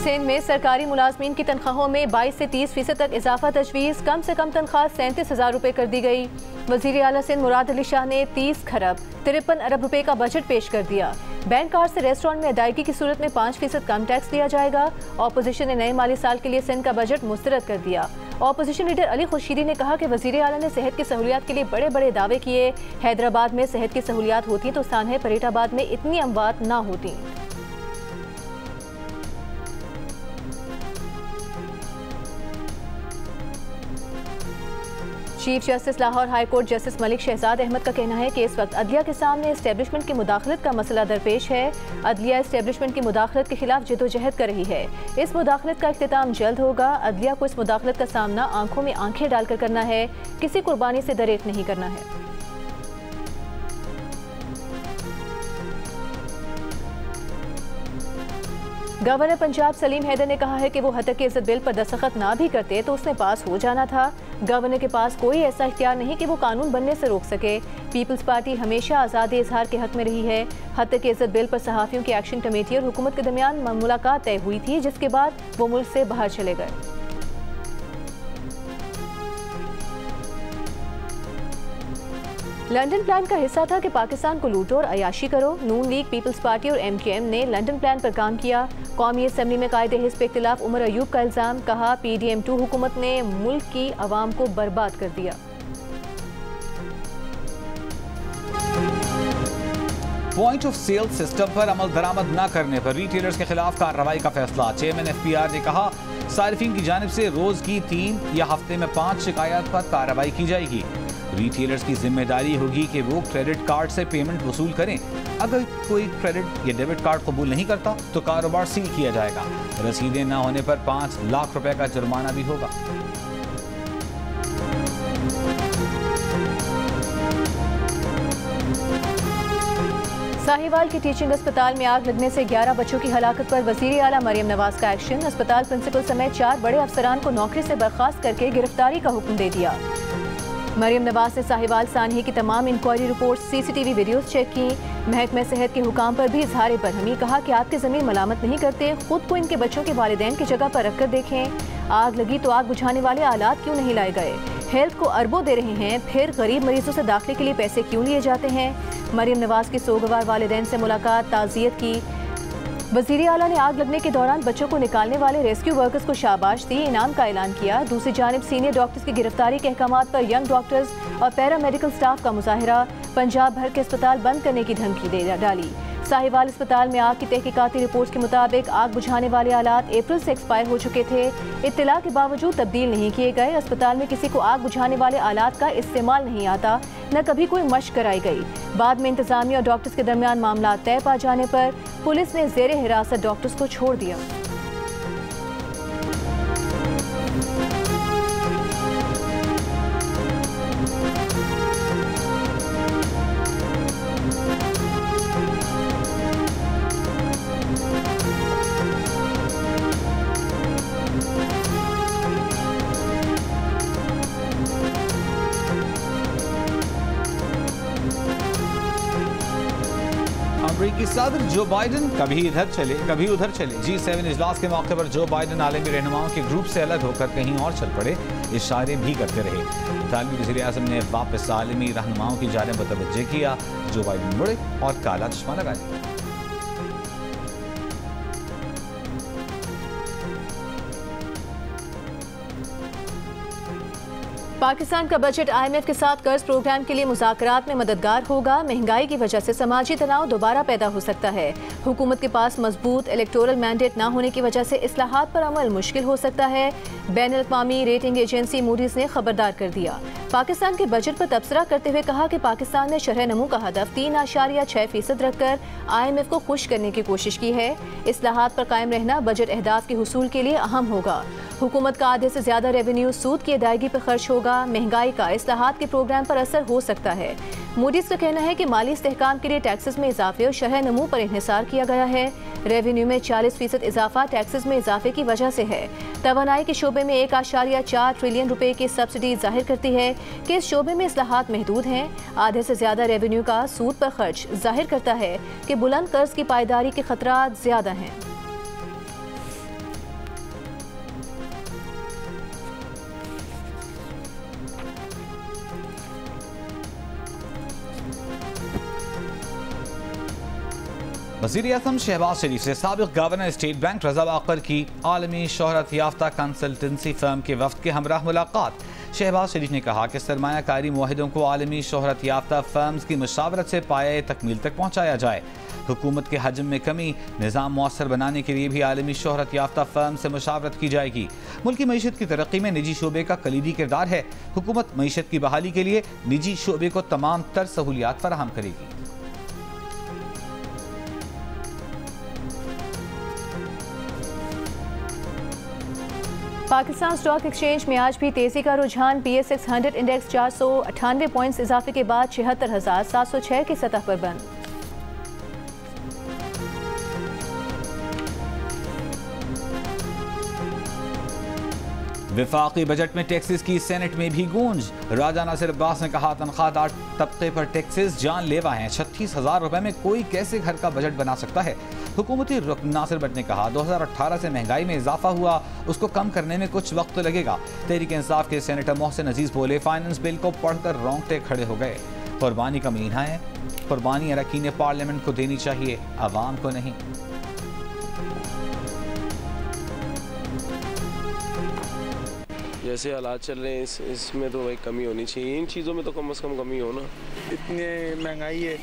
सिंध में सरकारी मुलाजमीन की तनख्वाहों में 22 से 30% तक इजाफा तजवीज़। कम से कम तनख्वाह 37,000 रुपये कर दी गई। वज़ीर आला सिंध मुराद अली शाह ने 30 खरब 53 अरब रुपए का बजट पेश कर दिया। बैंक कार्ड से रेस्टोरेंट में अदायगी की सूरत में 5% कम टैक्स दिया जाएगा। ऑपोजिशन ने नए माली साल के लिए सिंध का बजट मुस्तरद कर दिया। ऑपोजिशन लीडर अली खुर्शीदी ने कहा कि वज़ीर आला ने सेहत की सहूलियात के लिए बड़े बड़े दावे किए। हैदराबाद में सेहत की सहूलियात होती तो स्थान परेटाबाद में इतनी अमवात ना होती। Chief justice Lahore high court justice Malik Shahzad Ahmad का कहना है कि इस वक्त अदलिया के सामने एस्टेब्लिशमेंट की मुदाखलत का मसला दरपेश है। अदलिया एस्टेब्लिशमेंट की मुदाखलत के खिलाफ जदोजहद कर रही है। इस मुदाखलत का इख्तिताम जल्द होगा। अदलिया को इस मुदाखलत का सामना आंखों में आंखें डालकर करना है, किसी कुर्बानी से दरेक नहीं करना है। गवर्नर पंजाब सलीम हैदर ने कहा है कि वो हतक के इज्जत बिल पर दस्तखत ना भी करते तो उसने पास हो जाना था। गवर्नर के पास कोई ऐसा इख्तियार नहीं कि वो कानून बनने से रोक सके। पीपल्स पार्टी हमेशा आज़ादी इजहार के हक में रही है। हतक के इज्जत बिल पर सहाफ़ियों की एक्शन कमेटी और हुकूमत के दरमियान मुलाकात तय हुई थी, जिसके बाद वो मुल्क से बाहर चले गए। लंदन प्लान का हिस्सा था कि पाकिस्तान को लूटो और अयाशी करो। नून लीग, पीपल्स पार्टी और MKM ने लंदन प्लान पर काम किया। कौमी असम्बली में कायदे हिज़्ब के खिलाफ उमर अयूब का इल्ज़ाम। कहा PDM2 हुकूमत ने मुल्क की आवाम को बर्बाद कर दिया। पॉइंट ऑफ सेल सिस्टम पर अमल दरामद न करने पर रिटेलर्स के खिलाफ कार्रवाई का फैसला। चेयरमैन FPR ने कहा सारिफीन की जानिब से रोज की 3 या हफ्ते में 5 शिकायत पर कार्रवाई की जाएगी। रिटेलर्स की जिम्मेदारी होगी कि वो क्रेडिट कार्ड से पेमेंट वसूल करें। अगर कोई क्रेडिट या डेबिट कार्ड कबूल नहीं करता तो कारोबार सील किया जाएगा। रसीदें न होने पर 5 लाख रुपए का जुर्माना भी होगा। साहिवाल के टीचिंग अस्पताल में आग लगने से 11 बच्चों की हलाकत पर वज़ीर आला मरियम नवाज का एक्शन। अस्पताल प्रिंसिपल समेत 4 बड़े अफसरान को नौकरी से बर्खास्त करके गिरफ्तारी का हुक्म दे दिया। मरियम नवाज ने साहिवाल सानही की तमाम inquiry report, CCTV videos check की। महकमा सेहत के हुकाम पर भी इजहार बरहमी। कहा कि आपके ज़मीर मलामत नहीं करते, खुद को इनके बच्चों के वालिदैन की जगह पर रखकर देखें। आग लगी तो आग बुझाने वाले आलात क्यों नहीं लाए गए? हेल्थ को अरबों दे रहे हैं, फिर गरीब मरीजों से दाखिले के लिए पैसे क्यों लिए जाते हैं? मरियम नवाज की सोगवार वालिदैन से मुलाकात, ताज़ियत की। वज़ीर आला ने आग लगने के दौरान बच्चों को निकालने वाले रेस्क्यू वर्कर्स को शाबाश दी, इनाम का ऐलान किया। दूसरी जानिब सीनियर डॉक्टर्स की गिरफ्तारी के अहकामात पर यंग डॉक्टर्स और पैरामेडिकल स्टाफ का मुजाहरा। पंजाब भर के अस्पताल बंद करने की धमकी दे डाली। साहिवाल अस्पताल में आग की तहकीकाती रिपोर्ट के मुताबिक आग बुझाने वाले आलात अप्रैल से एक्सपायर हो चुके थे। इत्तला के बावजूद तब्दील नहीं किए गए। अस्पताल में किसी को आग बुझाने वाले आलात का इस्तेमाल नहीं आता, न कभी कोई मशक कराई गई। बाद में इंतजामिया और डॉक्टर्स के दरमियान मामला तय पा जाने पर पुलिस ने जेर हिरासत डॉक्टर्स को छोड़ दिया। अमेरिकी सदर जो बाइडन कभी इधर चले कभी उधर चले। G7 इजलास के मौके पर जो बाइडन आलमी रहनुमाओं के ग्रुप से अलग होकर कहीं और चल पड़े, इशारे भी करते रहे। इतालवी वज़ीर आज़म ने वापस आलमी रहनुमाओं की जानिब मुतवज्जे किया। जो बाइडन मुड़े और काला चश्मा लगा लिया। पाकिस्तान का बजट IMF के साथ कर्ज प्रोग्राम के लिए मुज़ाकरात में मददगार होगा। महंगाई की वजह से समाजी तनाव दोबारा पैदा हो सकता है। हुकूमत के पास मजबूत इलेक्टोरल मैंडेट ना होने की वजह से इस्लाहात पर अमल मुश्किल हो सकता है। बैनुल-अक़वामी रेटिंग एजेंसी मूडीज़ ने खबरदार कर दिया। पाकिस्तान के बजट पर तबसरा करते हुए कहा कि पाकिस्तान ने शरह नमू का हदफ 3.6% रखकर IMF को खुश करने की कोशिश की है। इस्लाहात पर कायम रहना बजट अहदाफ के हुसूल के लिए अहम होगा। हुकूमत का आधे से ज्यादा रेवेन्यू सूद की अदायगी पर खर्च होगा। महंगाई का इस्लाहात के प्रोग्राम पर असर हो सकता है। मूडीज का कहना है कि माली इस्तेहकाम के लिए टैक्सेस में इजाफे और शरह नमू पर इन्हिसार किया गया है। रेवेन्यू में 40% इजाफा टैक्सेस में इजाफे की वजह से है। तवानाई के शोबे में 1.4 ट्रिलियन रुपए की सब्सिडी जाहिर करती है कि इस शोबे में इस्लाहात महदूद हैं। आधे से ज्यादा रेवेन्यू का सूद पर खर्च जाहिर करता है कि बुलंद कर्ज की पायदारी के खतरात ज्यादा हैं। वज़ीर-ए-आज़म शहबाज शरीफ से साबिक़ गवर्नर स्टेट बैंक रज़ा बाकर की आलमी शोहरत याफ्ता कंसल्टेंसी फर्म के वफ़द के हमराह मुलाकात। शहबाज शरीफ ने कहा कि सरमायाकारी मुआहिदों को आलमी शोहरत याफ्ता फर्म्स की मुशावरत से पाए तकमील तक पहुँचाया जाए। हुकूमत के हजम में कमी निज़ाम मौसर बनाने के लिए भी आलमी शोहरत याफ्ता फर्म से मुशावरत की जाएगी। मुल्की मईशत की तरक्की में निजी शोबे का कलीदी किरदार है। हुकूमत मईशत की बहाली के लिए निजी शोबे को तमाम तर सहूलियात फराहम करेगी। पाकिस्तान स्टॉक एक्सचेंज में आज भी तेजी का रुझान। PS600 इंडेक्स 498 पॉइंट्स इजाफे के बाद 76,706 की सतह पर बंद। विफाकी बजट में टैक्सेस की सेनेट में भी गूंज। राजा नासिर अब्बास ने कहा तनख्वाहदार तबके पर टैक्सेस जानलेवा हैं। 36,000 रुपए में कोई कैसे घर का बजट बना सकता है। हुकूमती रुकन नासिर भट्ट ने कहा 2018 से महंगाई में इजाफा हुआ, उसको कम करने में कुछ वक्त तो लगेगा। तहरीक इंसाफ के सेनेटर मोहसिन अजीज बोले फाइनेंस बिल को पढ़कर रोंगटे खड़े हो गए। कुर्बानी का महीना है, कुर्बानी अरकान पार्लियामेंट को देनी चाहिए, आवाम को नहीं। जैसे हालात चल रहे हैं इसमें तो भाई कमी होनी चाहिए। इन चीज़ों में तो कम से कम कमी हो ना। इतनी महंगाई है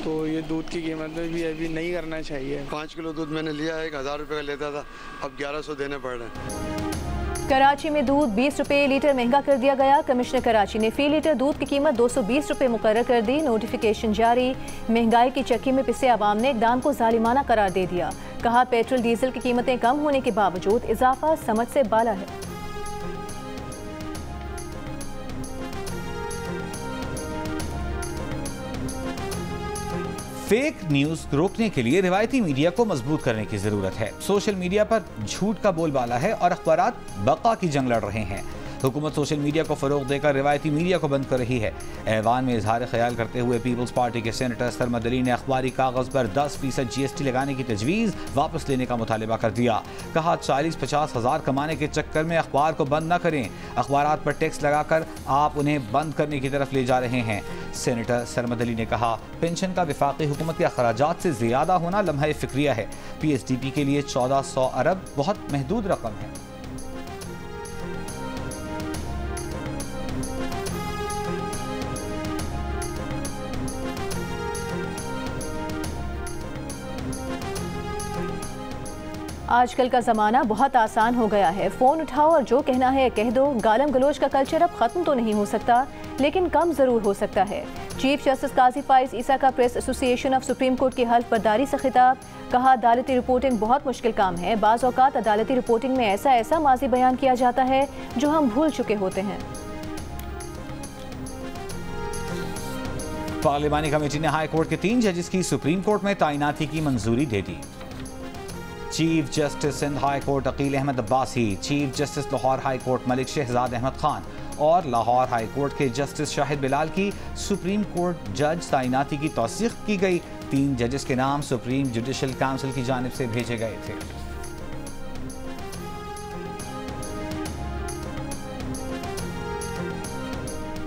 तो ये दूध की कीमत में भी अभी नहीं करना चाहिए। 5 किलो दूध मैंने लिया, 1,000 रुपये का लेता था, अब 1100 देने पड़ रहे हैं। कराची में दूध 20 रुपये लीटर महंगा कर दिया गया। कमिश्नर कराची ने फी लीटर दूध की कीमत 220 रुपये मुकर्रर कर दी। नोटिफिकेशन जारी। महंगाई की चक्की में पिसे आवाम ने इकदाम को जालिमाना करार दे दिया। कहा पेट्रोल डीजल की कीमतें कम होने के बावजूद इजाफा समझ से बाला है। फेक न्यूज रोकने के लिए रिवायती मीडिया को मजबूत करने की जरूरत है। सोशल मीडिया पर झूठ का बोलबाला है और अखबारात बका की जंग लड़ रहे हैं। हुकूमत सोशल मीडिया को फरोग देकर रिवायती मीडिया को बंद कर रही है। ऐवान में इजहार ख्याल करते हुए पीपल्स पार्टी के सेनेटर सरमद अली ने अखबारी कागज पर 10% GST लगाने की तजवीज़ वापस लेने का मुतालबा कर दिया। कहा 40-50 हज़ार कमाने के चक्कर में अखबार को बंद न करें। अखबारात पर टैक्स लगाकर आप उन्हें बंद करने की तरफ ले जा रहे हैं। सेनेटर सरमद अली ने कहा पेंशन का विफाकी हुकूमत के अखराजात से ज़्यादा होना लम्हा फिक्रिया है। PSDP के लिए 1400 अरब बहुत महदूद रकम है। आजकल का ज़माना बहुत आसान हो गया है। फ़ोन उठाओ और जो कहना है कह दो। गालम गलोच का कल्चर अब ख़त्म तो नहीं हो सकता, लेकिन कम ज़रूर हो सकता है। चीफ जस्टिस काजी फाइज ईसा का press association of supreme court की हल्फ बर्दारी से खिताब। कहा अदालती रिपोर्टिंग बहुत मुश्किल काम है। बाज़ औक़ात अदालती रिपोर्टिंग में ऐसा माजी बयान किया जाता है जो हम भूल चुके होते हैं। पार्लिमानी कमेटी ने हाई कोर्ट के 3 जजेस की सुप्रीम कोर्ट में तैनाती की मंजूरी दे दी। Chief justice Sindh high court Aqeel Ahmed Abbasi, chief justice Lahore high court Malik Shahzad Ahmed Khan और लाहौर हाई कोर्ट के जस्टिस शाहिद बिलाल की सुप्रीम कोर्ट जज तैनाती की तौसीक की गई। 3 जजेस के नाम सुप्रीम जुडिशल काउंसिल की जानिब से भेजे गए थे।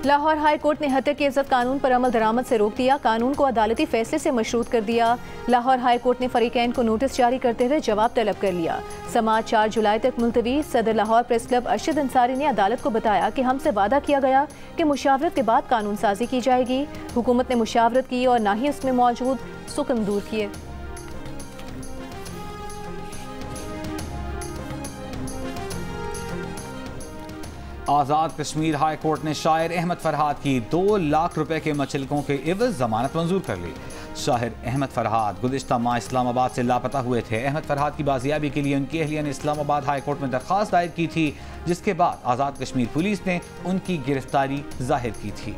लाहौर हाई कोर्ट ने हत्या की इज्जत कानून पर अमल दरामद से रोक दिया। कानून को अदालती फैसले से मशरूत कर दिया। लाहौर हाई कोर्ट ने फरीकैन को नोटिस जारी करते हुए जवाब तलब कर लिया। समाअत 4 जुलाई तक मुलतवी। सदर लाहौर प्रेस क्लब अरशद अंसारी ने अदालत को बताया कि हमसे वादा किया गया कि मुशावरत के बाद कानून साजी की जाएगी। हुकूमत ने मुशावरत की और ना ही उसमें मौजूद सुकन दूर किए। आज़ाद कश्मीर हाई कोर्ट ने शायर अहमद फरहाद की 2 लाख रुपए के मचलकों के एवज जमानत मंजूर कर ली। शायर अहमद फरहाद गुज़िश्ता माह इस्लामाबाद से लापता हुए थे। अहमद फरहाद की बाजियाबी के लिए उनकी अहलिया ने इस्लामाबाद हाई कोर्ट में दरख्वास्त दायर की थी, जिसके बाद आज़ाद कश्मीर पुलिस ने उनकी गिरफ्तारी जाहिर की थी।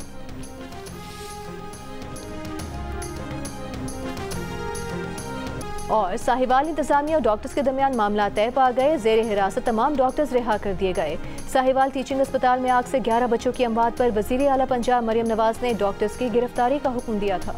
और साहिवाल इंतजामिया और डॉक्टर्स के दरमियान मामला तय पा गए। जेर हिरासत तमाम डॉक्टर्स रिहा कर दिए गए। साहिवाल टीचिंग अस्पताल में आग से 11 बच्चों की अमवात पर वज़ीर आला पंजाब मरियम नवाज ने डॉक्टर्स की गिरफ्तारी का हुक्म दिया था।